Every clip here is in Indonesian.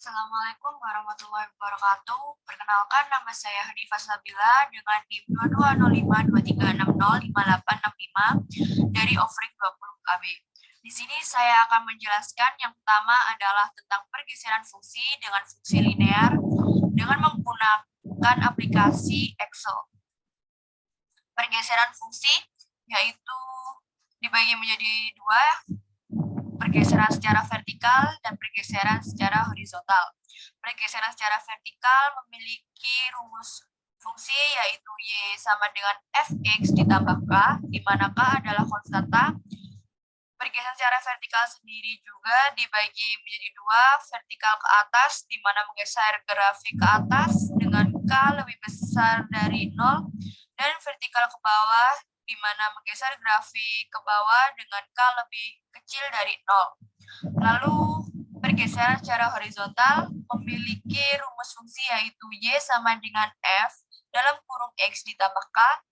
Assalamualaikum warahmatullahi wabarakatuh. Perkenalkan, nama saya Hanifah Sabila dengan NIM 220523605865 dari offering 20 KB. Di sini saya akan menjelaskan yang pertama adalah tentang pergeseran fungsi dengan fungsi linear dengan menggunakan aplikasi Excel. Pergeseran fungsi yaitu dibagi menjadi dua, pergeseran secara vertikal dan pergeseran secara horizontal. Pergeseran secara vertikal memiliki rumus fungsi yaitu Y sama dengan Fx ditambah K, di mana K adalah konstanta. Pergeseran secara vertikal sendiri juga dibagi menjadi dua, vertikal ke atas, di mana menggeser grafik ke atas dengan K lebih besar dari 0, dan vertikal ke bawah, di mana menggeser grafik ke bawah dengan K lebih kecil dari 0. Lalu, pergeseran secara horizontal memiliki rumus fungsi yaitu Y sama dengan F dalam kurung X ditambah K.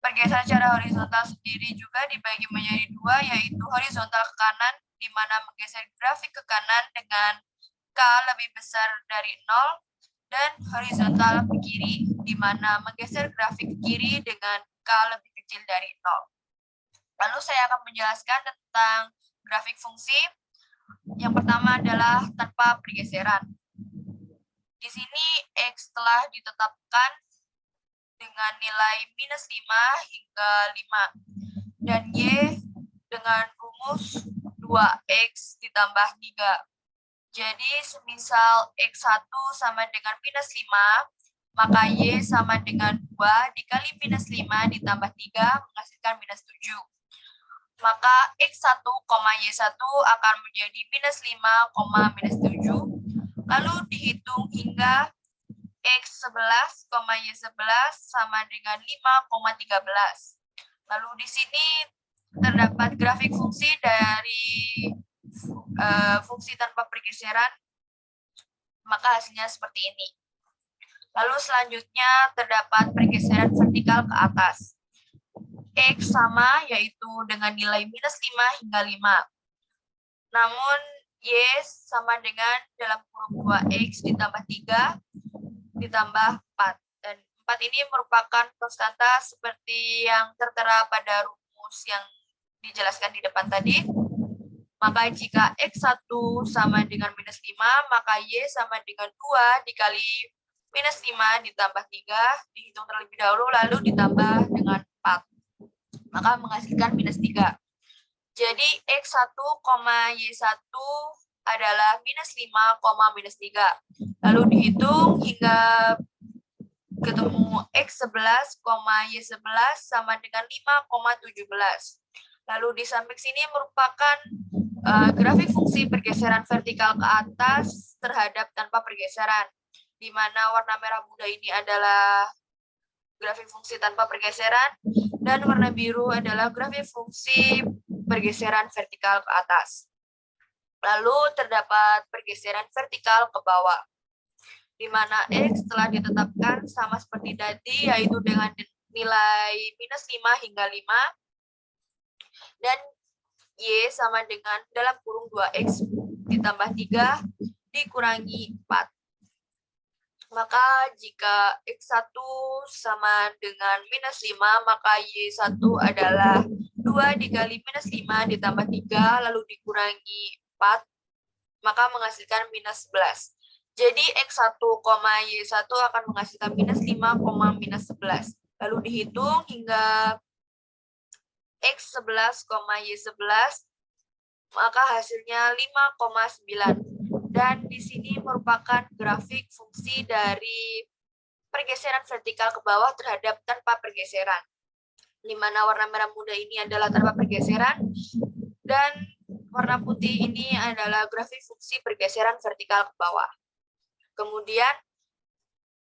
Pergeseran secara horizontal sendiri juga dibagi menjadi dua, yaitu horizontal ke kanan, di mana menggeser grafik ke kanan dengan K lebih besar dari 0, dan horizontal ke kiri, di mana menggeser grafik ke kiri dengan K lebih kecil dari 0. Lalu saya akan menjelaskan tentang grafik fungsi. Yang pertama adalah tanpa pergeseran. Di sini X telah ditetapkan dengan nilai minus 5 hingga 5. Dan Y dengan rumus 2X ditambah 3. Jadi, semisal X1 sama dengan minus 5, maka Y sama dengan 2 dikali minus 5 ditambah 3 menghasilkan minus 7. Maka X1, Y1 akan menjadi minus 5, minus 7. Lalu dihitung hingga X11, Y11 sama dengan 5,13. Lalu di sini terdapat grafik fungsi dari fungsi tanpa pergeseran, maka hasilnya seperti ini. Lalu selanjutnya terdapat pergeseran vertikal ke atas. X sama yaitu dengan nilai minus 5 hingga 5. Namun Y sama dengan dalam kurung 2X ditambah 3 ditambah 4. Dan 4 ini merupakan konstanta seperti yang tertera pada rumus yang dijelaskan di depan tadi. Maka jika X1 sama dengan minus 5, maka Y sama dengan 2 dikali minus 5 ditambah 3, dihitung terlebih dahulu, lalu ditambah dengan 4. Maka menghasilkan minus 3. Jadi X1, Y1 adalah minus 5, minus 3. Lalu dihitung hingga ketemu X11, Y11 sama dengan 5,17. Lalu di samping sini merupakan grafik fungsi pergeseran vertikal ke atas terhadap tanpa pergeseran, di mana warna merah muda ini adalah grafik fungsi tanpa pergeseran, dan warna biru adalah grafik fungsi pergeseran vertikal ke atas. Lalu terdapat pergeseran vertikal ke bawah, di mana X telah ditetapkan sama seperti tadi, yaitu dengan nilai minus 5 hingga 5, dan Y sama dengan dalam kurung 2X ditambah 3 dikurangi 4. Maka jika X1 sama dengan minus 5, maka Y1 adalah 2 dikali minus 5 ditambah 3, lalu dikurangi 4, maka menghasilkan minus 11. Jadi X1, Y1 akan menghasilkan minus 5, minus 11. Lalu dihitung hingga X11, Y11, maka hasilnya 5,9. Dan di sini merupakan grafik fungsi dari pergeseran vertikal ke bawah terhadap tanpa pergeseran, di mana warna merah muda ini adalah tanpa pergeseran, dan warna putih ini adalah grafik fungsi pergeseran vertikal ke bawah. Kemudian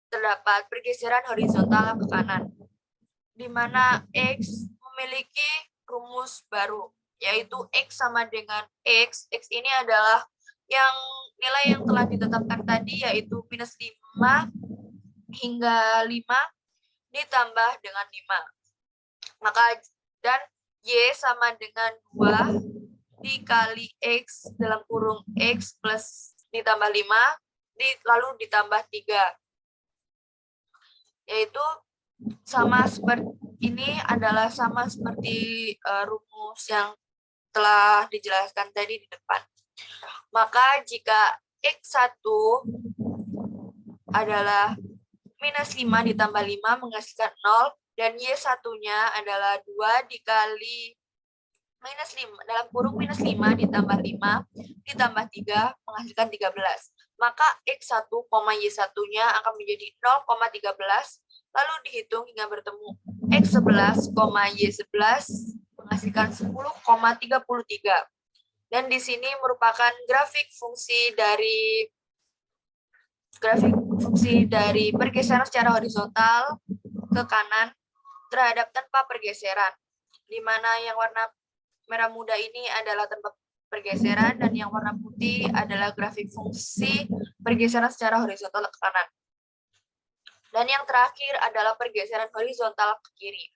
terdapat pergeseran horizontal ke kanan, di mana X memiliki rumus baru, yaitu X sama dengan X. X ini adalah nilai yang telah ditetapkan tadi, yaitu minus 5 hingga 5 ditambah dengan 5. Maka dan Y sama dengan 2 dikali X dalam kurung X plus ditambah 5, lalu ditambah 3. Yaitu sama seperti ini adalah sama seperti rumus yang telah dijelaskan tadi di depan. Maka jika X1 adalah minus 5 ditambah 5 menghasilkan 0, dan Y1-nya adalah 2 dikali minus 5, dalam kurung minus 5 ditambah 5 ditambah 3 menghasilkan 13. Maka X1, Y1-nya akan menjadi 0,13, lalu dihitung hingga bertemu X11, Y11 menghasilkan 10,33. Dan di sini merupakan grafik fungsi dari pergeseran secara horizontal ke kanan terhadap tanpa pergeseran, di mana yang warna merah muda ini adalah tanpa pergeseran dan yang warna putih adalah grafik fungsi pergeseran secara horizontal ke kanan. Dan yang terakhir adalah pergeseran horizontal ke kiri.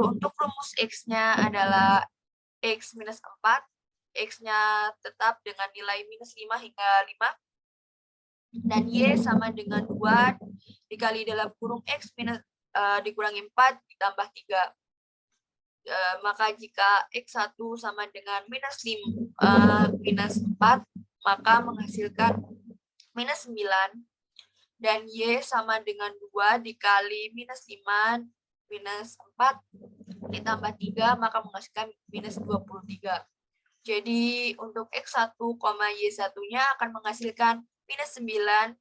Untuk rumus X-nya adalah X minus 4, X-nya tetap dengan nilai minus 5 hingga 5, dan Y sama dengan 2 dikali dalam kurung X minus dikurangi 4 ditambah 3. Maka jika X1 sama dengan minus 4, maka menghasilkan minus 9, dan Y sama dengan 2 dikali minus 5 minus 4 ditambah 3, maka menghasilkan minus 23. Jadi untuk X1, Y1-nya akan menghasilkan minus 9,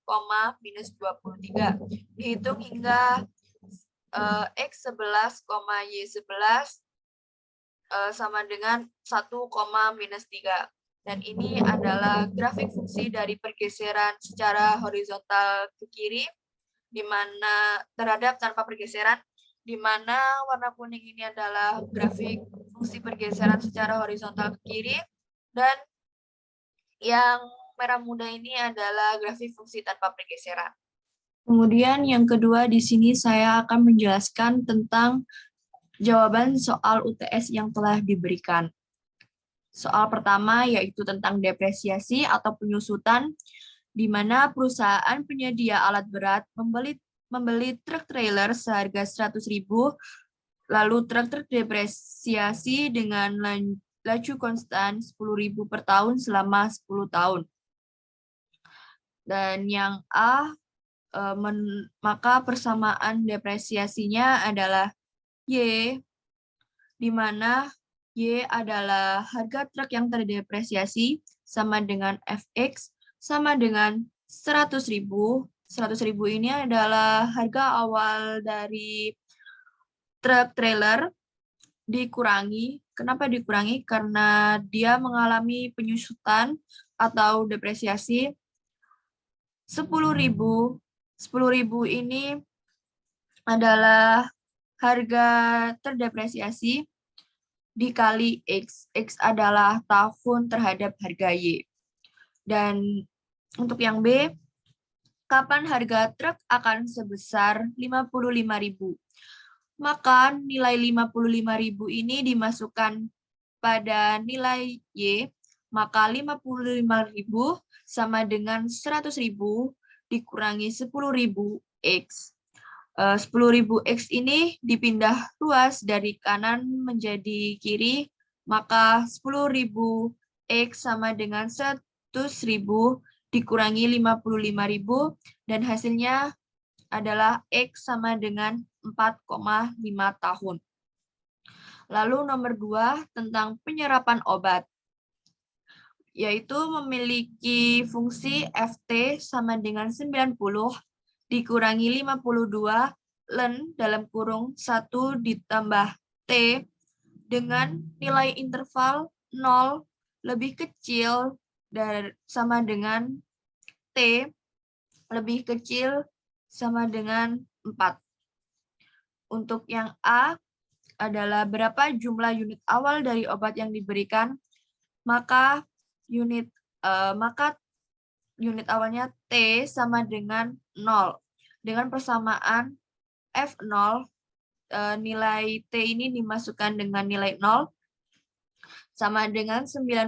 minus 23. Dihitung hingga X11, Y11 sama dengan 1, minus 3. Dan ini adalah grafik fungsi dari pergeseran secara horizontal ke kiri, di mana terhadap tanpa pergeseran, di mana warna kuning ini adalah grafik fungsi pergeseran secara horizontal ke kiri, dan yang merah muda ini adalah grafik fungsi tanpa pergeseran. Kemudian yang kedua di sini saya akan menjelaskan tentang jawaban soal UTS yang telah diberikan. Soal pertama yaitu tentang depresiasi atau penyusutan, di mana perusahaan penyedia alat berat membeli truk trailer seharga 100.000, lalu truk terdepresiasi dengan laju konstan 10.000 per tahun selama 10 tahun. Dan yang A, maka persamaan depresiasinya adalah Y, di mana Y adalah harga truk yang terdepresiasi sama dengan Fx sama dengan 100.000. 100.000 ini adalah harga awal dari truk trailer dikurangi. Kenapa dikurangi? Karena dia mengalami penyusutan atau depresiasi 10.000. 10.000 ini adalah harga terdepresiasi dikali X. X adalah tahun terhadap harga Y. Dan untuk yang B, kapan harga truk akan sebesar 55.000? Maka nilai 55.000 ini dimasukkan pada nilai Y, maka 55.000 sama dengan 100.000 dikurangi 10.000 X. 10.000 X ini dipindah ruas dari kanan menjadi kiri, maka 10.000 X sama dengan 100.000 dikurangi 55.000, dan hasilnya adalah X sama dengan 4,5 tahun. Lalu nomor 2 tentang penyerapan obat, yaitu memiliki fungsi Ft sama dengan 90 dikurangi 52 ln dalam kurung 1 ditambah T dengan nilai interval 0 lebih kecil dan sama dengan T lebih kecil sama dengan 4. Untuk yang A adalah berapa jumlah unit awal dari obat yang diberikan, maka unit awalnya T sama dengan 0. Dengan persamaan F0, nilai T ini dimasukkan dengan nilai 0, sama dengan 90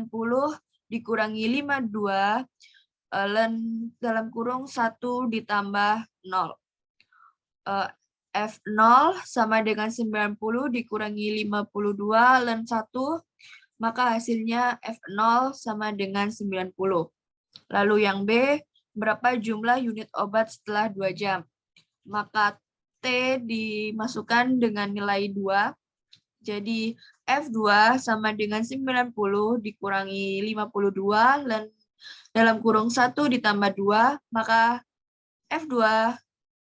dikurangi 52 ln dalam kurung 1 ditambah 0. F0 sama dengan 90 dikurangi 52 ln 1, maka hasilnya F0 sama dengan 90. Lalu yang B, berapa jumlah unit obat setelah 2 jam? Maka T dimasukkan dengan nilai 2. Jadi F2 sama dengan 90 dikurangi 52 dan dalam kurung 1 ditambah 2, maka F2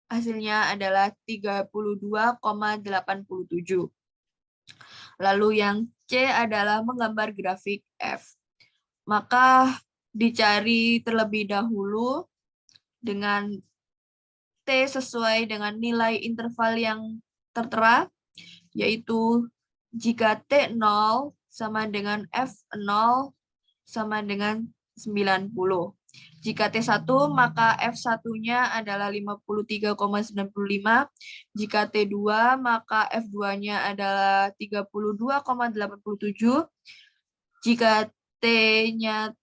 hasilnya adalah 32,87. Lalu yang C adalah menggambar grafik F. Maka dicari terlebih dahulu dengan T sesuai dengan nilai interval yang tertera, yaitu jika T0 sama dengan F0 sama dengan 90. Jika T1, maka F1-nya adalah 53,95. Jika T2, maka F2-nya adalah 32,87. Jika T-nya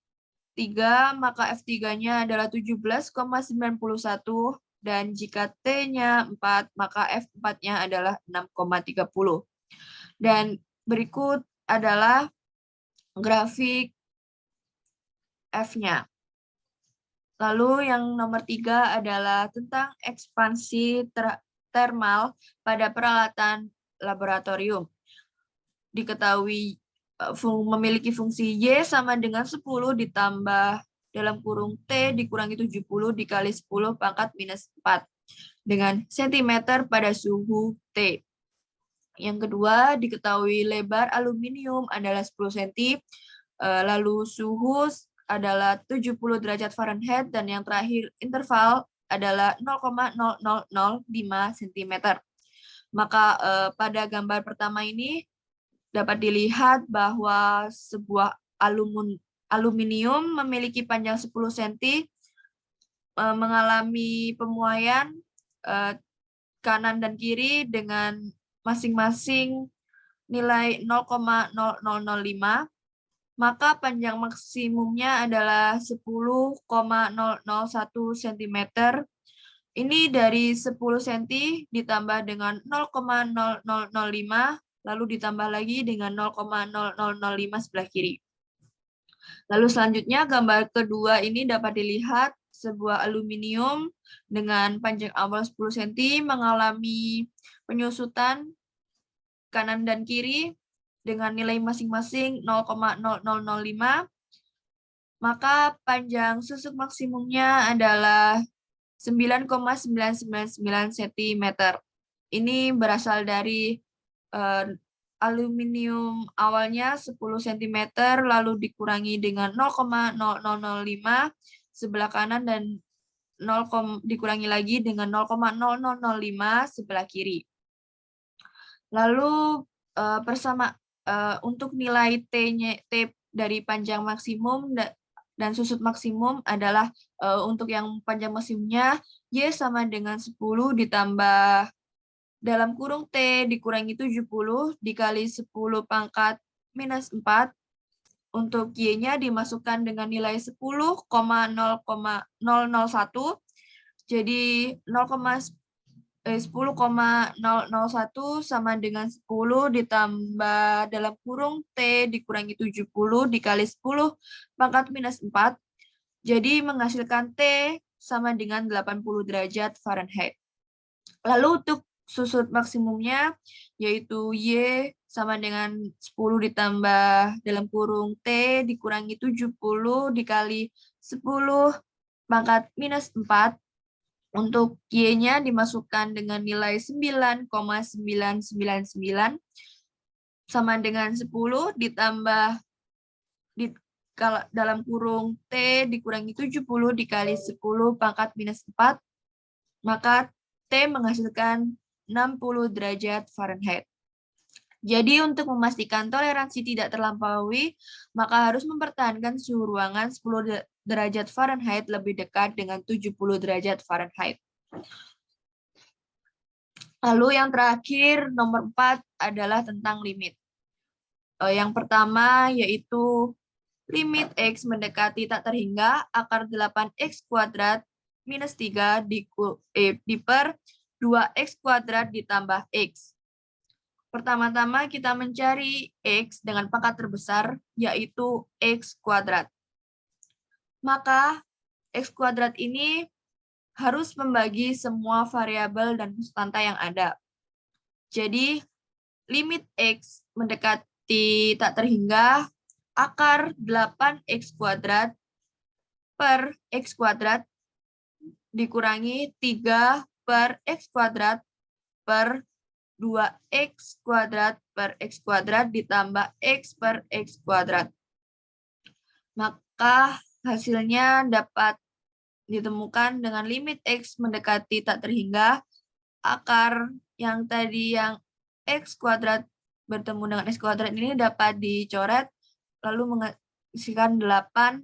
3, maka F3-nya adalah 17,91. Dan jika T-nya 4, maka F4-nya adalah 6,30. Dan berikut adalah grafik F-nya. Lalu yang nomor 3 adalah tentang ekspansi termal pada peralatan laboratorium. Diketahui memiliki fungsi Y sama dengan 10 ditambah dalam kurung T dikurangi 70 dikali 10 pangkat minus 4 dengan cm pada suhu T. Yang kedua, diketahui lebar aluminium adalah 10 cm, lalu suhu adalah 70 derajat Fahrenheit, dan yang terakhir interval adalah 0,0005 cm. Maka pada gambar pertama ini dapat dilihat bahwa sebuah aluminium memiliki panjang 10 cm, mengalami pemuaian kanan dan kiri dengan masing-masing nilai 0,0005, maka panjang maksimumnya adalah 10,001 cm. Ini dari 10 cm ditambah dengan 0,0005, lalu ditambah lagi dengan 0,0005 sebelah kiri. Lalu selanjutnya gambar kedua ini dapat dilihat sebuah aluminium dengan panjang awal 10 cm mengalami penyusutan kanan dan kiri dengan nilai masing-masing 0,0005, maka panjang susuk maksimumnya adalah 9,999 cm. Ini berasal dari aluminium awalnya 10 cm, lalu dikurangi dengan 0,0005 sebelah kanan dan dikurangi lagi dengan 0,0005 sebelah kiri. Lalu untuk nilai T dari panjang maksimum dan susut maksimum adalah untuk yang panjang maksimumnya Y sama dengan 10 ditambah dalam kurung T dikurangi 70 dikali 10 pangkat minus 4. Untuk Y-nya dimasukkan dengan nilai 10,001. Jadi 10,001 sama dengan 10 ditambah dalam kurung T dikurangi 70 dikali 10 pangkat minus 4. Jadi menghasilkan T sama dengan 80 derajat Fahrenheit. Lalu untuk susut maksimumnya yaitu Y sama dengan 10 ditambah dalam kurung T dikurangi 70 dikali 10 pangkat minus 4. Untuk Y-nya dimasukkan dengan nilai 9,999 sama dengan 10 ditambah dalam kurung T dikurangi 70 dikali 10 pangkat minus 4, maka T menghasilkan 60 derajat Fahrenheit. Jadi untuk memastikan toleransi tidak terlampaui, maka harus mempertahankan suhu ruangan 10 derajat Fahrenheit lebih dekat dengan 70 derajat Fahrenheit. Lalu yang terakhir, nomor 4 adalah tentang limit. Yang pertama yaitu limit X mendekati tak terhingga akar 8X kuadrat minus 3 di per 2X kuadrat ditambah X. Pertama-tama kita mencari X dengan pangkat terbesar, yaitu X kuadrat. Maka X kuadrat ini harus membagi semua variabel dan konstanta yang ada. Jadi, limit X mendekati tak terhingga akar 8X kuadrat per X kuadrat dikurangi 3 per X kuadrat per 2X kuadrat per X kuadrat ditambah X per X kuadrat. Maka hasilnya dapat ditemukan dengan limit X mendekati tak terhingga akar yang tadi yang X kuadrat bertemu dengan X kuadrat ini dapat dicoret lalu menghasilkan 8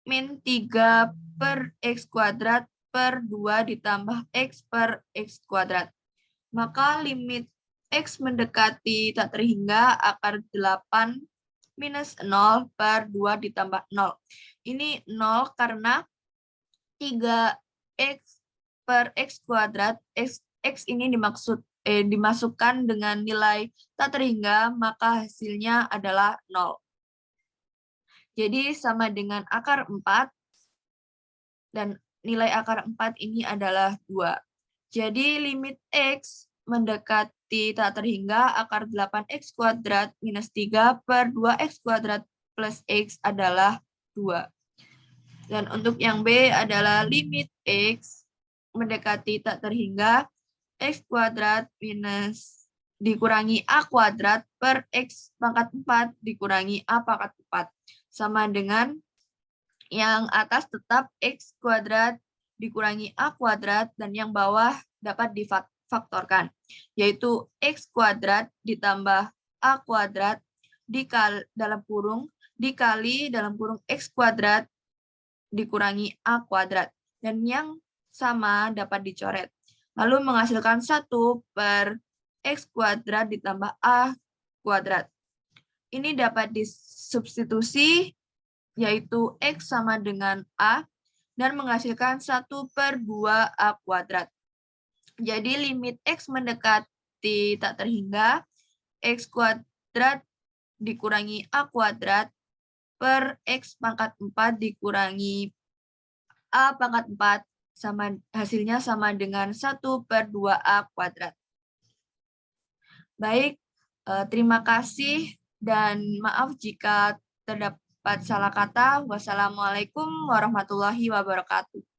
min 3 per X kuadrat per 2 ditambah X per X kuadrat. Maka limit X mendekati tak terhingga akar 8 minus 0 per 2 ditambah 0. Ini 0 karena 3X per X kuadrat, X ini dimasukkan dengan nilai tak terhingga, maka hasilnya adalah 0. Jadi sama dengan akar 4, dan nilai akar 4 ini adalah 2. Jadi limit X mendekati tak terhingga akar 8X kuadrat minus 3 per 2X kuadrat plus X adalah 2. Dan untuk yang B adalah limit X mendekati tak terhingga X kuadrat minus dikurangi A kuadrat per X pangkat 4 dikurangi A pangkat 4. Sama dengan yang atas tetap X kuadrat dikurangi A kuadrat dan yang bawah dapat difaktorkan. Yaitu X kuadrat ditambah A kuadrat dikali dalam kurung X kuadrat dikurangi A kuadrat. Dan yang sama dapat dicoret. Lalu menghasilkan 1 per X kuadrat ditambah A kuadrat. Ini dapat disubstitusi, yaitu X sama dengan A, dan menghasilkan 1 per 2 A kuadrat. Jadi limit X mendekati tak terhingga, X kuadrat dikurangi A kuadrat per X pangkat 4 dikurangi A pangkat 4, hasilnya sama dengan 1 per 2A kuadrat. Baik, terima kasih dan maaf jika terdapat salah kata. Wassalamualaikum warahmatullahi wabarakatuh.